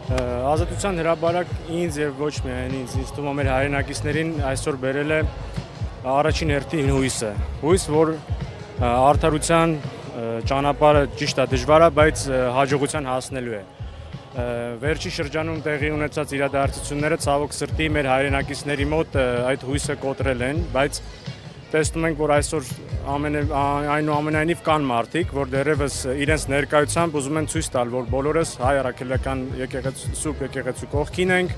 Ազատության հրապարակ ինձ եւ ոչ միայն ինձ թվում է մեր հայրենակիցներին այսօր բերել է առաջին հերթին հույսը։ Հույս, որ արդարության ճանապարհը ճիշտ է դժվար է, բայց հաջողության հասնելու է։ Վերջի շրջանում տեղի ունեցած իրադարձությունները ցավոք սրտի մեր հայրենակիցների մոտ այդ հույսը կոտրել են, բայց տեսնում ենք, որ այսօր այնուամենայնիվ կան մարդիկ, որ դեռևս իրենց ներկայությամբ ուզում են ցույց տալ, որ բոլորս հայ առաքելական Սուրբ եկեղեցու կողքին ենք,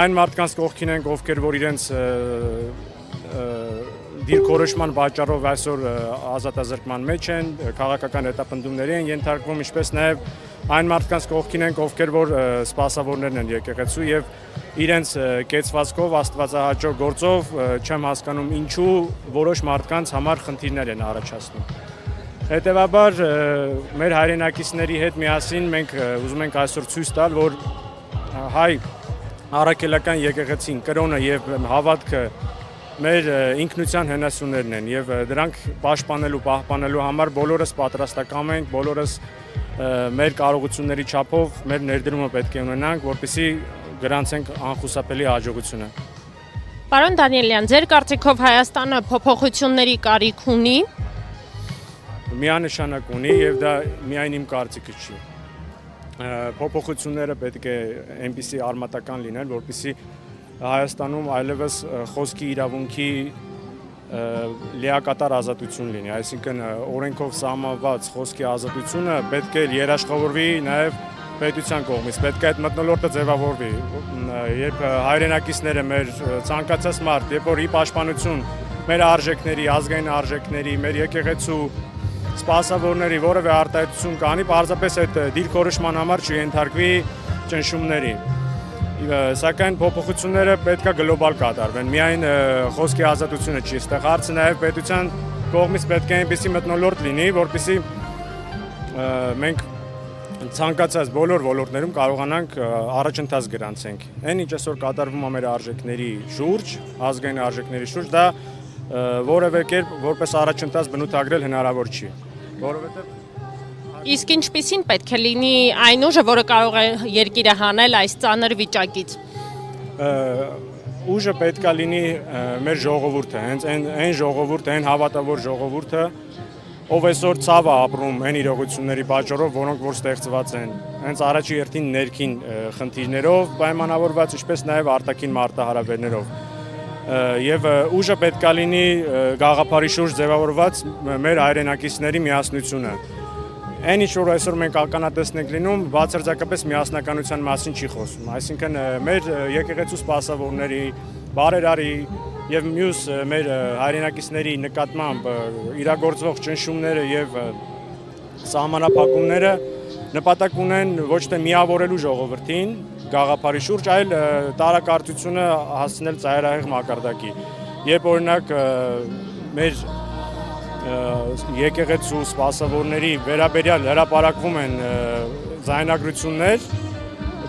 այն մարդկանց կողքին ենք, ովքեր որ իրենց դիրքորոշման պատճառով այսօր ազատազրկման մեջ են, քաղաքական հետապնդումների են ենթարկվում, ինչպես նաև այն մարդկանց կողքին ենք, ովքեր որ սպասավորներն են եկեղեցու եւ իրենց կեցվածքով, աստվածահաճո գործով չեմ հասկանում ինչու որոշ մարդկանց համար խնդիրներ են առաջացնում։ Հետևաբար մեր հայրենակիցների հետ միասին մենք ուզում ենք այսօր ցույց տալ, որ հայ առաքելական եկեղեցին, կրոնը եւ հավատքը մեր ինքնության հենասյուներն են եւ դրանք պաշտպանելու, պահպանելու համար բոլորս պատրաստակամ ենք, բոլորս մեր կարողությունների չափով մեր ներդրումը պետք է ունենանք, որպեսզի գրանցենք անխուսափելի հաջողությունը։ Պարոն Դանիելյան, ձեր կարծիքով Հայաստանը փոփոխությունների կարիք ունի։ Միանշանակ ունի եւ դա միայն իմ կարծիքը չի։ Փոփոխությունները պետք է այնպիսի արմատական լինեն, որպեսզի Հայաստանում այլևս խոսքի իրավունքի լիակատար ազատություն լինի, այսինքն օրենքով սահմանված խոսքի ազատությունը պետք է երաշխավորվի նաև պետության կողմից, պետք է այդ մթնոլորտը ձևավորվի, երբ հայրենակիցները մեր ցանկացած մարդ, երբ որ ի պաշտպանություն մեր արժեքների, ազգային արժեքների, մեր եկեղեցու սպասավորների որևէ արտահայտություն կանի, պարզապես այդ դիրքորոշման համար չենթարկվի ճնշումների։ Սակայն փոփոխությունները պետք է գլոբալ կատարվեն, միայն խոսքի ազատությունը չի, այստեղ հարցը նաև պետության կողմից պետք է այնպիսի մթնոլորտ լինի, որպեսզի մենք ցանկացած բոլոր ոլորտներում կարողանանք առաջընթաց գրանցենք։ Այն ինչ այսօր կատարվում է մեր արժեքների շուրջ, ազգային արժեքների շուրջ, դա որևէ կերպ որպես առաջընթաց բնութագրել հնարավոր չի, որովհետև Իսկ ինչպիսին պետք է լինի այն ուժը, որը կարող է երկիրը հանել այս ծանր վիճակից։ Ուժը պետք է լինի մեր ժողովուրդը, հենց այն ժողովուրդը, այն հավատավոր ժողովուրդը, ով այսօր ցավ է ապրում այն իրողությունների պատճառով, որոնք որ ստեղծված են, հենց առաջի հերթին ներքին խնդիրներով, պայմանավորված, ինչպես նաև արտաքին մարտահրավերներով։ Եվ ուժը պետք է լինի գաղափարի շուրջ ձևավորված մեր հայրենակիցների միասնությունը։ Այն ինչ որ այսօր մենք ականատեսն ենք լինում, բացարձակապես միասնականության մասին չի խոսում, այսինքն մեր եկեղեցու սպասավորների, բարերարի եւ մյուս մեր հայրենակիցների նկատմամբ իրագործվող ճնշումները եւ սահմանափակումները նպատակ ունեն ոչ թե միավորելու ժողովրդին գաղափարի շուրջ, այլ տարակարծությունը հասցնել ծայրահեղ մակարդակի։ Երբ օրինակ մեր եկեղեցու սպասավորների վերաբերյալ հրապարակվում են ձայնագրություններ,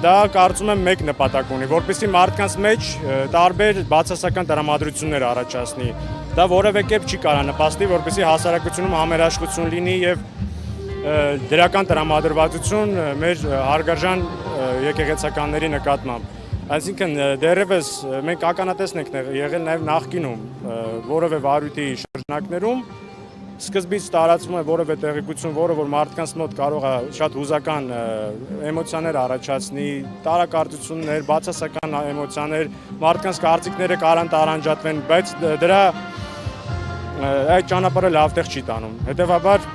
դա կարծում եմ մեկ նպատակ ունի, որպեսզի մարդկանց մեջ տարբեր բացասական տրամադրություններ առաջացնի։ Դա որևէ կերպ չի կարող նպաստի, որպեսզի հասարակությունում համերաշխություն լինի եւ դրական տրամադրվածություն մեր հարգարժան եկեղեցականների նկատմամբ։ Այսինքն դեռևս մենք ականատեսն ենք եղել նաեւ նախկինում որևէ վարույթի շրջանակներում սկզբից տարածվում է որևէ տեղեկություն, որը որ մարդկանց մոտ կարող է շատ հուզական էմոցիաներ առաջացնի, տարակարծություններ, բացասական էմոցիաներ, մարդկանց կարծիքները կարան տարանջատվեն, բայց դրա այդ ճանապարհը լավ տեղ չի տանում։ Հետևաբար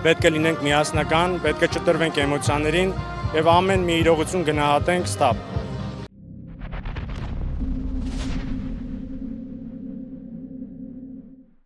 պետք է լինենք միասնական, պետք է չտրվենք էմոցիաներին եւ ամեն մի իրողություն գնահատենք ստապ։